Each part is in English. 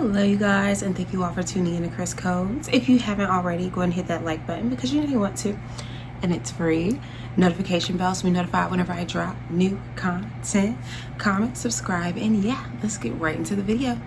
Hello you guys, and thank you all for tuning in to Chris Codes. If you haven't already, go ahead and hit that like button because you know you want to, and it's free. Notification bell so be notified whenever I drop new content. Comment, subscribe, and yeah, let's get right into the video.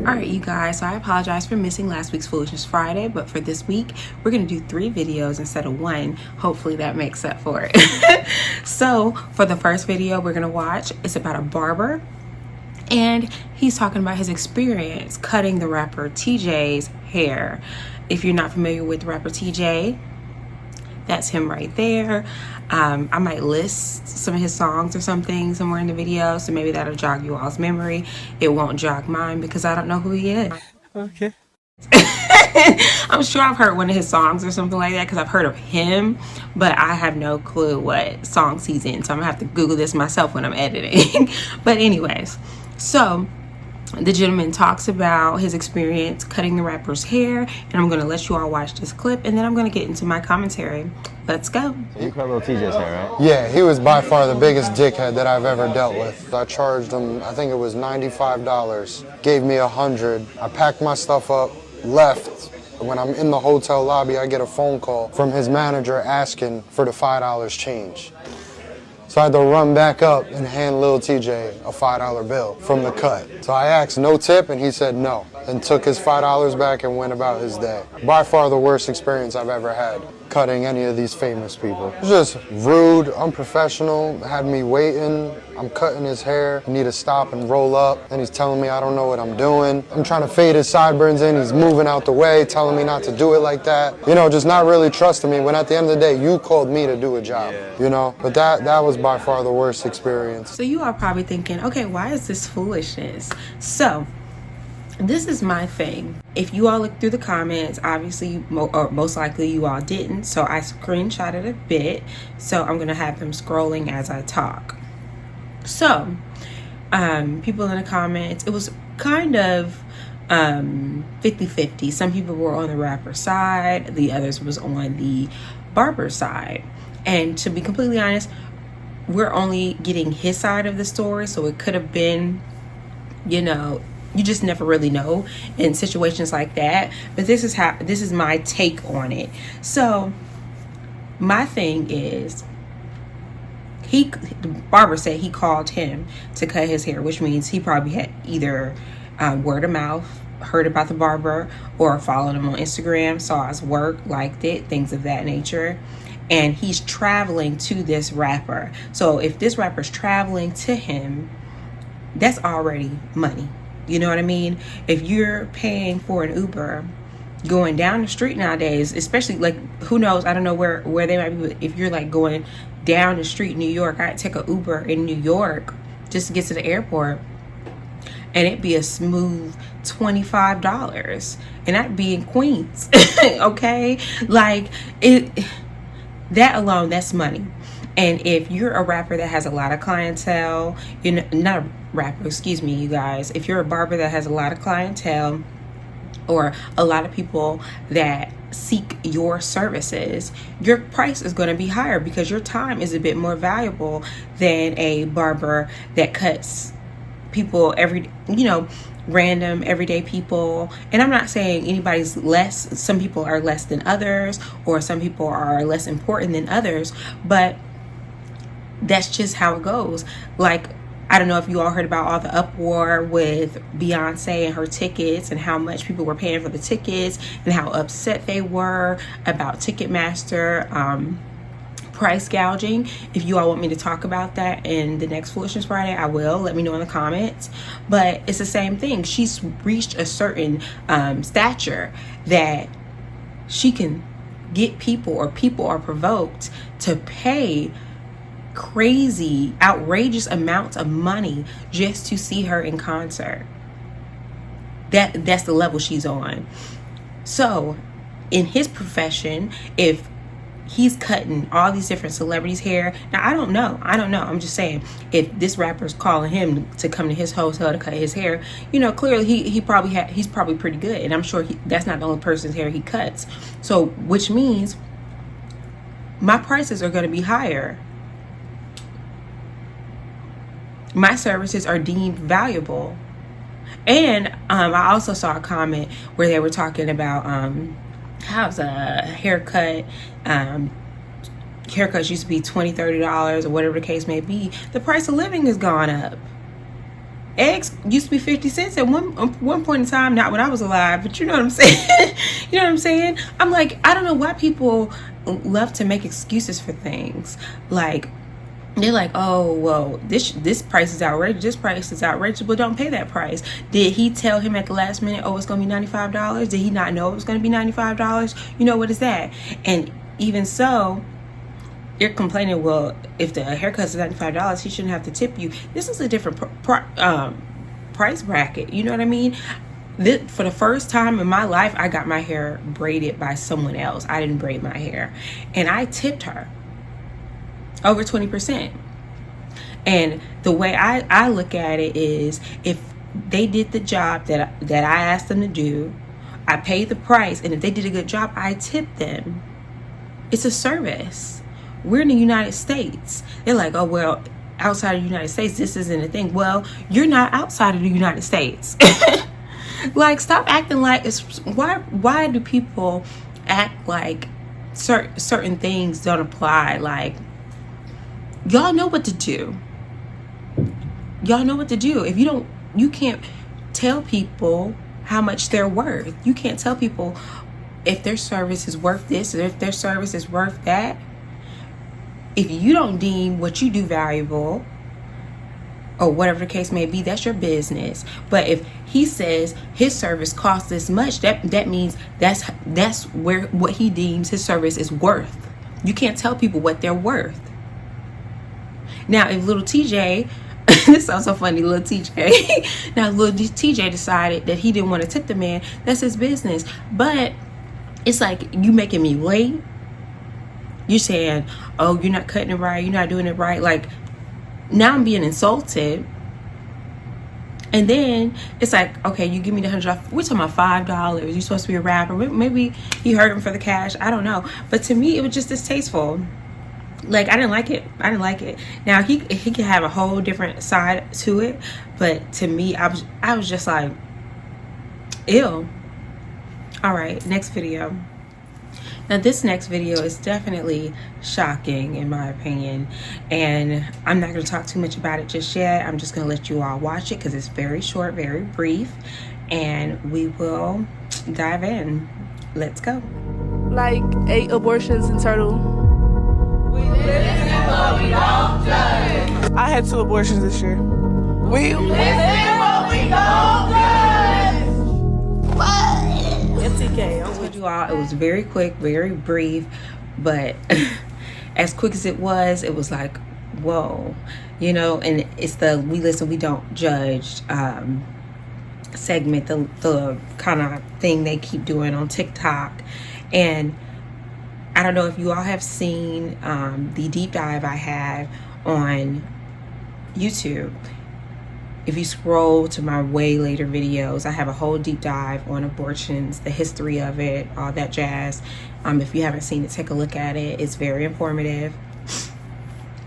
Alright you guys, so I apologize for missing last week's Foolishness Friday, but for this week we're going to do 3 videos instead of 1. Hopefully that makes up for it. So for the first video we're going to watch, it's about a barber, and he's talking about his experience cutting the rapper TJ's hair. If you're not familiar with rapper TJ, that's him right there. I might list some of his songs or something somewhere in the video, so maybe that'll jog you all's memory. It won't jog mine because I don't know who he is. Okay. I'm sure I've heard one of his songs or something like that because I've heard of him, but I have no clue what songs he's in, so I'm gonna have to Google this myself when I'm editing. But anyways, so the gentleman talks about his experience cutting the rapper's hair, and I'm going to let you all watch this clip, and then I'm going to get into my commentary. Let's go. You cut little TJ's hair, right? Yeah, he was by far the biggest dickhead that I've ever dealt with. I charged him, I think it was $95, gave me $100. I packed my stuff up, left. When I'm in the hotel lobby, I get a phone call from his manager asking for the $5 change. So I had to run back up and hand Lil TJ a $5 bill from the cut. So I asked no tip, and he said no, and took his $5 back and went about his day. By far the worst experience I've ever had cutting any of these famous people. It was just rude, unprofessional, had me waiting. I'm cutting his hair, I need to stop and roll up, and he's telling me I don't know what I'm doing. I'm trying to fade his sideburns in, he's moving out the way, telling me not to do it like that. You know, just not really trusting me, when at the end of the day, you called me to do a job, you know? But that was by far the worst experience. So you are probably thinking, okay, why is this foolishness? So this is my thing. If you all look through the comments, obviously, or most likely you all didn't, so I screenshotted a bit, so I'm gonna have them scrolling as I talk. So people in the comments, it was kind of 50-50. Some people were on the rapper side, the others was on the barber side, and to be completely honest, we're only getting his side of the story, so it could have been, you know, you just never really know in situations like that. But this is my take on it. So my thing is, the barber said he called him to cut his hair, which means he probably had either word of mouth, heard about the barber, or followed him on Instagram, saw his work, liked it, things of that nature. And he's traveling to this rapper. So if this rapper's traveling to him, that's already money. You know what I mean? If you're paying for an Uber going down the street nowadays, especially, like, who knows, I don't know where they might be, but if you're like going down the street in New York, I'd take an Uber in New York just to get to the airport, and it'd be a smooth $25, and I'd be in Queens. Okay, like that alone, that's money. And if you're a rapper that has a lot of clientele, you know, not a rapper, excuse me, you guys, if you're a barber that has a lot of clientele or a lot of people that seek your services, your price is going to be higher because your time is a bit more valuable than a barber that cuts people random everyday people. And I'm not saying anybody's less, some people are less than others, or some people are less important than others, but that's just how it goes. Like, I don't know if you all heard about all the uproar with Beyonce and her tickets and how much people were paying for the tickets and how upset they were about Ticketmaster price gouging. If you all want me to talk about that in the next Foolishness Friday, I will. Let me know in the comments. But it's the same thing. She's reached a certain stature that she can get people, or people are provoked to pay crazy, outrageous amounts of money just to see her in concert. That's the level she's on. So in his profession, if he's cutting all these different celebrities' hair, now I don't know, I'm just saying, if this rapper's calling him to come to his hotel to cut his hair, you know, clearly he's probably pretty good, and I'm sure that's not the only person's hair he cuts. So which means my prices are going to be higher. My services are deemed valuable. And I also saw a comment where they were talking about how's a haircut, haircuts used to be $20-$30 or whatever the case may be. The price of living has gone up. Eggs used to be 50 cents at one point in time, not when I was alive, but you know what I'm saying. You know what I'm saying? I'm like, I don't know why people love to make excuses for things. Like, they're like, oh, well, this price is outrageous. This price is outrageous, but don't pay that price. Did he tell him at the last minute, oh, it's going to be $95? Did he not know it was going to be $95? You know, what is that? And even so, you're complaining, well, if the haircut is $95, he shouldn't have to tip you. This is a different price bracket. You know what I mean? For the first time in my life, I got my hair braided by someone else. I didn't braid my hair. And I tipped her over 20%. And the way I look at it is, if they did the job that I asked them to do, I paid the price, and if they did a good job, I tipped them. It's a service. We're in the United States. They're like, oh, well, outside of the United States, this isn't a thing. Well, you're not outside of the United States. Like, stop acting like it's why do people act like certain things don't apply? Like, y'all know what to do. Y'all know what to do. If you can't tell people how much they're worth. You can't tell people if their service is worth this or if their service is worth that. If you don't deem what you do valuable, or whatever the case may be, that's your business. But if he says his service costs this much, that means that's where what he deems his service is worth. You can't tell people what they're worth. Now, if little TJ, this sounds so funny, little TJ. Now, little TJ decided that he didn't want to tip the man. That's his business. But it's like, you making me late. You're saying, oh, you're not cutting it right. You're not doing it right. Like, now I'm being insulted. And then it's like, okay, you give me the $100. We're talking about $5. You're supposed to be a rapper. Maybe he hurt him for the cash. I don't know. But to me, it was just distasteful. Like, I didn't like it. I didn't like it. Now, he could have a whole different side to it. But to me, I was just like, ew. All right, next video. Now, this next video is definitely shocking, in my opinion, and I'm not going to talk too much about it just yet. I'm just going to let you all watch it because it's very short, very brief, and we will dive in. Let's go. Like 8 abortions in total. We listen, but we don't judge. I had 2 abortions this year. We listen, but we don't judge. What? It's okay. I told you all it was very quick, very brief, but as quick as it was like, whoa, you know. And it's the we listen, we don't judge segment, the kind of thing they keep doing on TikTok. And I don't know if you all have seen the deep dive I had on YouTube. If you scroll to my way later videos, I have a whole deep dive on abortions, the history of it, all that jazz. If you haven't seen it, take a look at it. It's very informative.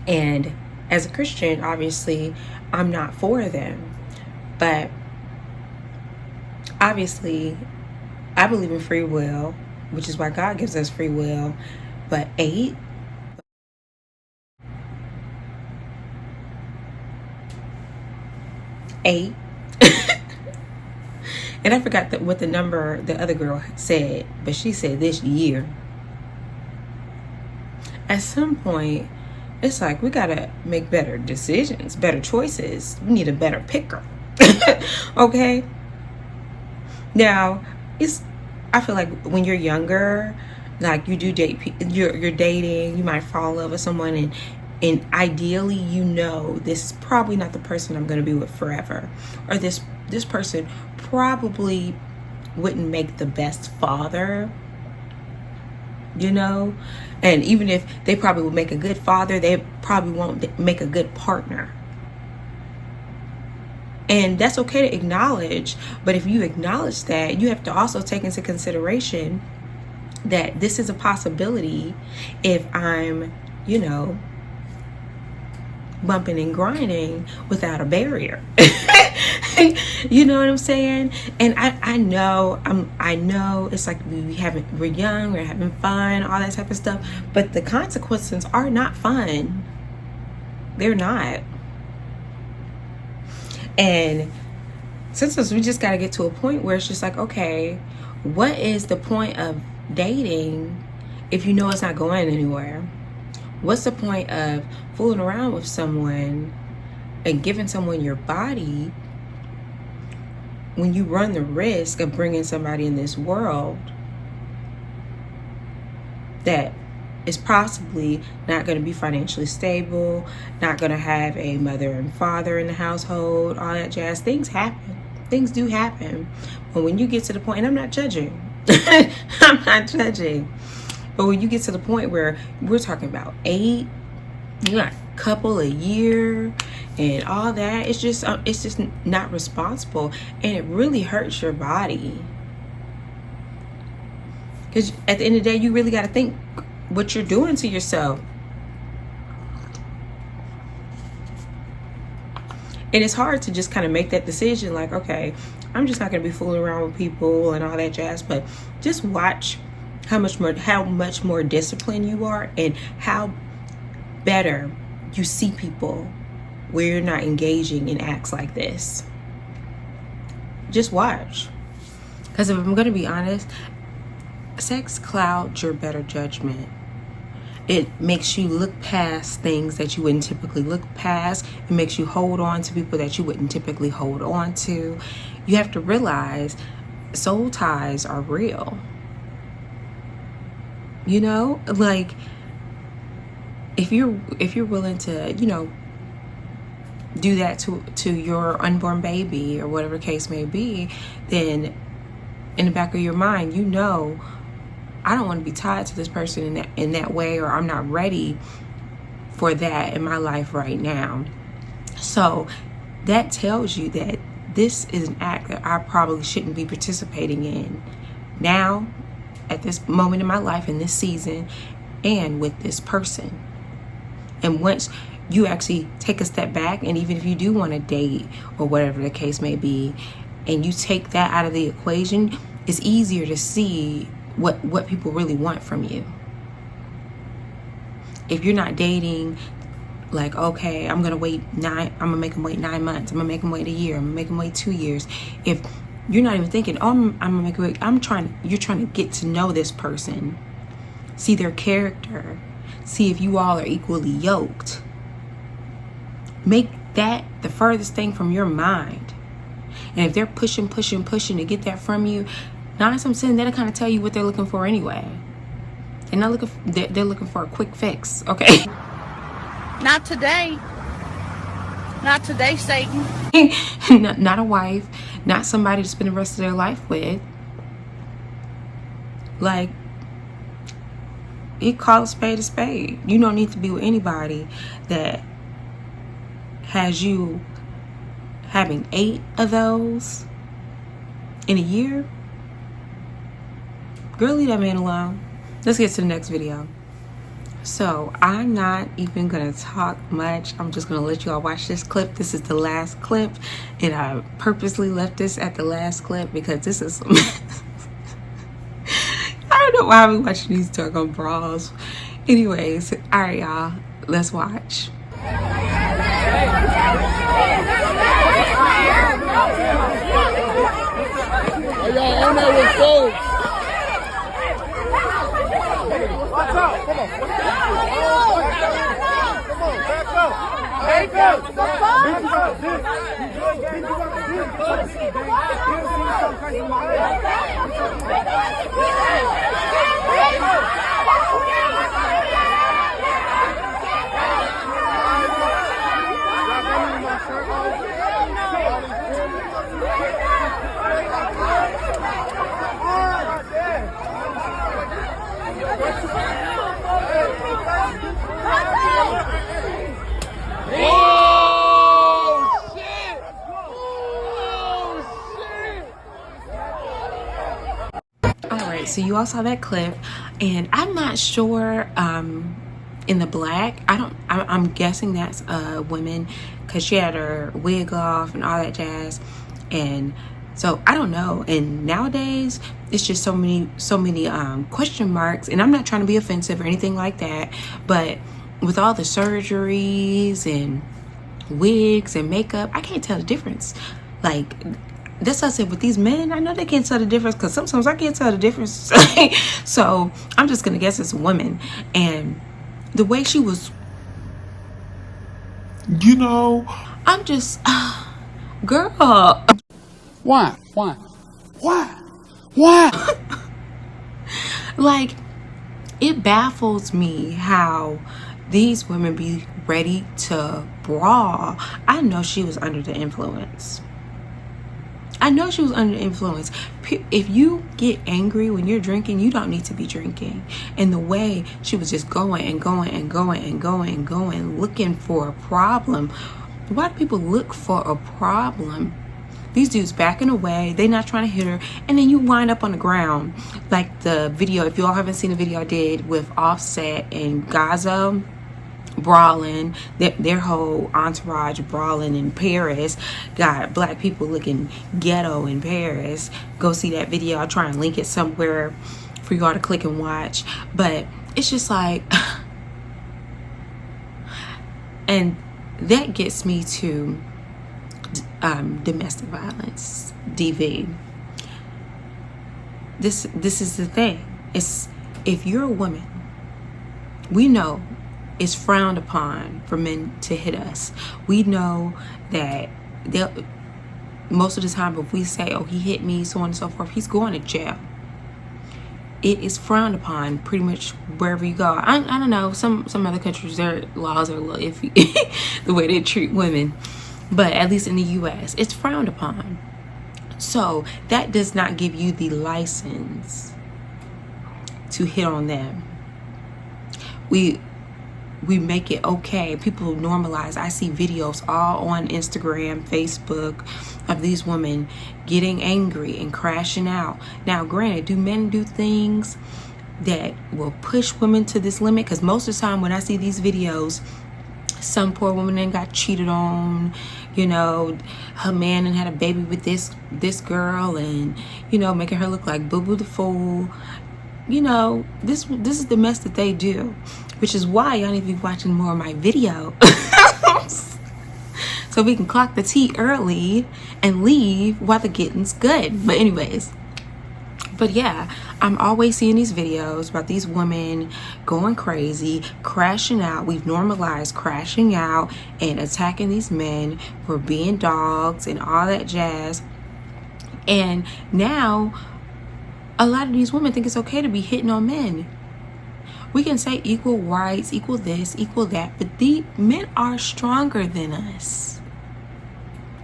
And as a Christian, obviously, I'm not for them. But obviously, I believe in free will, which is why God gives us free will. But 8? 8. And I forgot what the number the other girl said, but she said this year. At some point, it's like we gotta make better decisions, better choices. We need a better picker. Okay? Now, I feel like when you're younger, like you do date, you're dating, you might fall in love with someone, and ideally, you know, this is probably not the person I'm going to be with forever, or this person probably wouldn't make the best father, you know, and even if they probably would make a good father, they probably won't make a good partner. And that's okay to acknowledge, but if you acknowledge that, you have to also take into consideration that this is a possibility if I'm, you know, bumping and grinding without a barrier. You know what I'm saying? And I know it's like we're young, we're having fun, all that type of stuff, but the consequences are not fun. They're not. And sometimes we just got to get to a point where it's just like, okay, what is the point of dating if you know it's not going anywhere? What's the point of fooling around with someone and giving someone your body when you run the risk of bringing somebody in this world that is possibly not going to be financially stable, not going to have a mother and father in the household, all that jazz? Things happen. Things do happen. But when you get to the point, and I'm not judging, I'm not judging, but when you get to the point where we're talking about 8, you got a couple a year and all that, it's just not responsible, and it really hurts your body. Because at the end of the day, you really got to think what you're doing to yourself. And it's hard to just kind of make that decision like, okay, I'm just not going to be fooling around with people and all that jazz. But just watch how much more disciplined you are, and how better you see people where you're not engaging in acts like this. Just watch. Because if I'm going to be honest, sex clouds your better judgment. It makes you look past things that you wouldn't typically look past. It makes you hold on to people that you wouldn't typically hold on to. You have to realize soul ties are real. You know, like if you're willing to, you know, do that to your unborn baby or whatever case may be, then in the back of your mind, you know, I don't want to be tied to this person in that way, or I'm not ready for that in my life right now. So that tells you that this is an act that I probably shouldn't be participating in now, at this moment in my life, in this season, and with this person. And once you actually take a step back, and even if you do want to date or whatever the case may be, and you take that out of the equation, it's easier to see what people really want from you. If you're not dating, like, okay, I'm gonna make them wait 9 months, I'm gonna make them wait a year, I'm gonna make them wait 2 years. If you're not even thinking, oh, I'm gonna make them wait, you're trying to get to know this person, see their character, see if you all are equally yoked. Make that the furthest thing from your mind. And if they're pushing to get that from you, 9 times out of 10, that'll kind of tell you what they're looking for anyway. They're looking for a quick fix, okay? Not today. Not today, Satan. Not a wife, not somebody to spend the rest of their life with. Like, you call a spade a spade. You don't need to be with anybody that has you having 8 of those in a year. Girl, leave that man alone. Let's get to the next video. So I'm not even gonna talk much. I'm just gonna let you all watch this clip. This is the last clip, and I purposely left this at the last clip because this is some I don't know why we watching these talk on brawls. Anyways, all right, y'all, let's watch. y'all on that with folks? Watch out! Come on! Come on! Back up! Back up! Alright, so you all saw that clip, and I'm not sure in the black, I'm guessing that's women, because she had her wig off and all that jazz, and so I don't know. And nowadays it's just so many question marks, and I'm not trying to be offensive or anything like that, but with all the surgeries and wigs and makeup, I can't tell the difference. Like, that's what I said with these men. I know they can't tell the difference, because sometimes I can't tell the difference. So I'm just gonna guess it's a woman. And the way she was, you know, I'm just girl, Why? like, it baffles me how these women be ready to brawl. I know she was under the influence. If you get angry when you're drinking, you don't need to be drinking. And the way she was just going, looking for a problem. Why do people look for a problem? These dudes backing away, they not trying to hit her, and then you wind up on the ground. Like the video, if you all haven't seen the video I did with Offset and Gazo brawling, their whole entourage brawling in Paris, got black people looking ghetto in Paris. Go see that video. I'll try and link it somewhere for y'all to click and watch. But it's just like, and that gets me to domestic violence, DV. This is the thing. It's, if you're a woman, we know it's frowned upon for men to hit us. We know that most of the time, if we say, oh, he hit me, so on and so forth, he's going to jail. It is frowned upon pretty much wherever you go. I don't know, some other countries, their laws are a little iffy the way they treat women, but at least in the US, it's frowned upon. So that does not give you the license to hit on them. We make it okay. People normalize. I see videos all on Instagram, Facebook of these women getting angry and crashing out. Now, granted, do men do things that will push women to this limit? Because most of the time when I see these videos, some poor woman then got cheated on, you know, her man and had a baby with this girl, and, you know, making her look like Boo Boo the Fool. You know, this is the mess that they do, which is why y'all need to be watching more of my video so we can clock the tea early and leave while the getting's good. But anyways, but yeah, I'm always seeing these videos about these women going crazy, crashing out. We've normalized crashing out and attacking these men for being dogs and all that jazz. And now a lot of these women think it's okay to be hitting on men. We can say equal rights, equal this, equal that, but the men are stronger than us.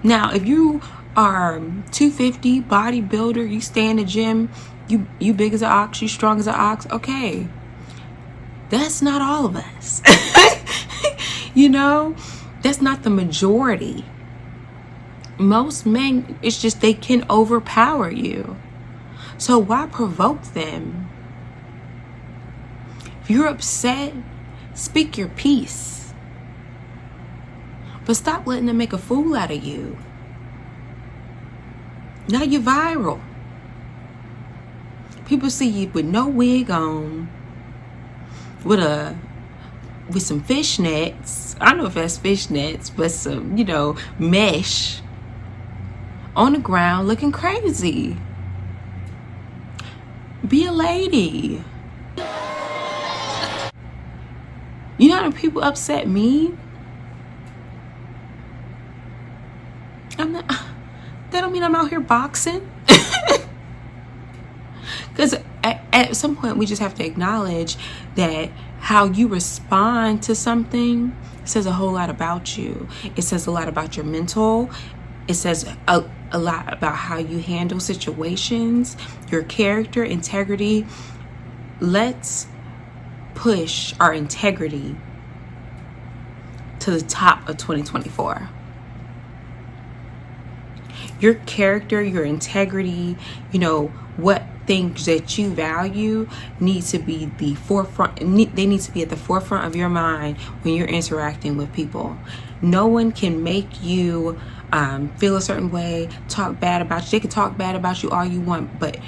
Now, if you are 250, bodybuilder, you stay in the gym, you big as an ox, you strong as an ox, okay. That's not all of us. You know, that's not the majority. Most men, it's just they can overpower you. So why provoke them? If you're upset, speak your piece. But stop letting them make a fool out of you. Now you're viral. People see you with no wig on, with some fishnets. I don't know if that's fishnets, but some, you know, mesh on the ground looking crazy. Be a lady. You know how many people upset me? I'm not, that don't mean I'm out here boxing. Because at some point we just have to acknowledge that how you respond to something says a whole lot about you. It says a lot about your mental. It says a lot about how you handle situations, your character, integrity. Let's push our integrity to the top of 2024. Your character, your integrity, you know, what things that you value need to be the forefront. They need to be at the forefront of your mind when you're interacting with people. No one can make you feel a certain way, talk bad about you. They can talk bad about you all you want, but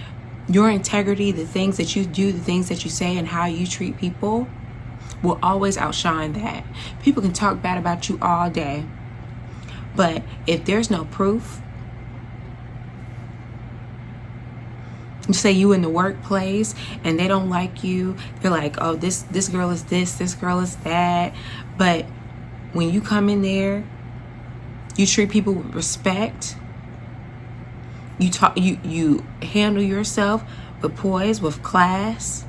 your integrity, the things that you do, the things that you say, and how you treat people will always outshine that. People can talk bad about you all day, but if there's no proof, you say you in the workplace and they don't like you, they're like, oh, this girl is this girl is that. But when you come in there, you treat people with respect. You talk, you handle yourself with poise, with class.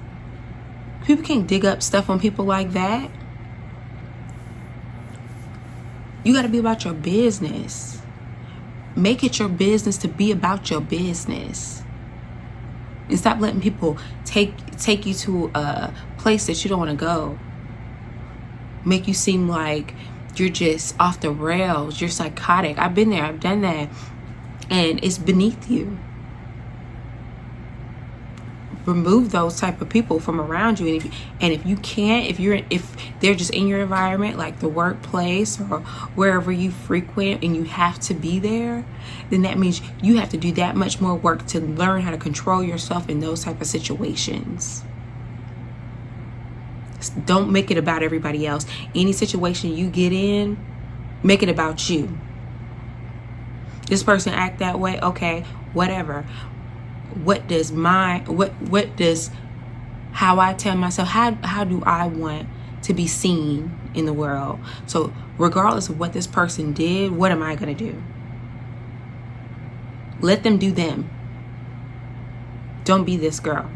People can't dig up stuff on people like that. You got to be about your business. Make it your business to be about your business. And stop letting people take you to a place that you don't want to go. Make you seem like you're just off the rails. You're psychotic. I've been there. I've done that. And it's beneath you. Remove those type of people from around you. And if you can't, if they're just in your environment, like the workplace or wherever you frequent, and you have to be there, then that means you have to do that much more work to learn how to control yourself in those type of situations. Don't make it about everybody else. Any situation you get in, make it about you. This person act that way, okay, whatever. What does how I tell myself, how do I want to be seen in the world? So regardless of what this person did, what am I going to do? Let them do them. Don't be this girl.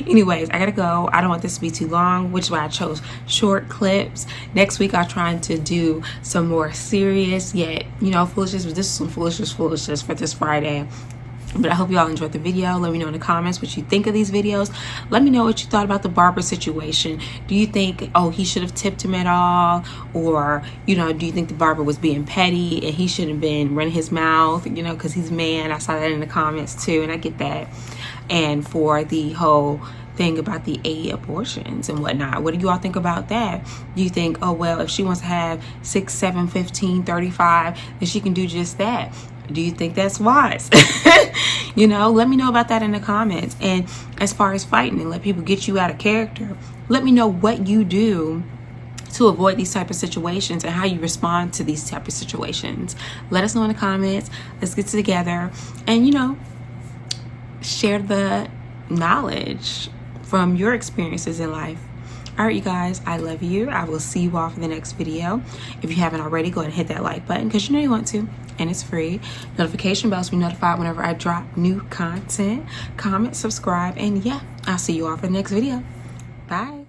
Anyways, I gotta go. I don't want this to be too long, which is why I chose short clips. Next week I'll try to do some more serious, yet, you know, foolishness. But this is some foolishness for this Friday. But I hope you all enjoyed the video. Let me know in the comments what you think of these videos. Let me know what you thought about the Barber situation. Do you think, oh, he should have tipped him at all? Or, you know, do you think the Barber was being petty and he shouldn't have been running his mouth, you know, because he's a man? I saw that in the comments too, and I get that. And for the whole thing about the 8 abortions and whatnot, what do you all think about that? Do you think, oh, well, if she wants to have 6, 7, 15, 35, then she can do just that? Do you think that's wise? You know, let me know about that in the comments. And as far as fighting and let people get you out of character, let me know what you do to avoid these type of situations and how you respond to these type of situations. Let us know in the comments. Let's get together and, you know, share the knowledge from your experiences in life. All right, you guys, I love you. I will see you all for the next video. If you haven't already, go ahead and hit that like button because you know you want to, and it's free. Notification bells to be notified whenever I drop new content. Comment, subscribe, and yeah, I'll see you all for the next video. Bye.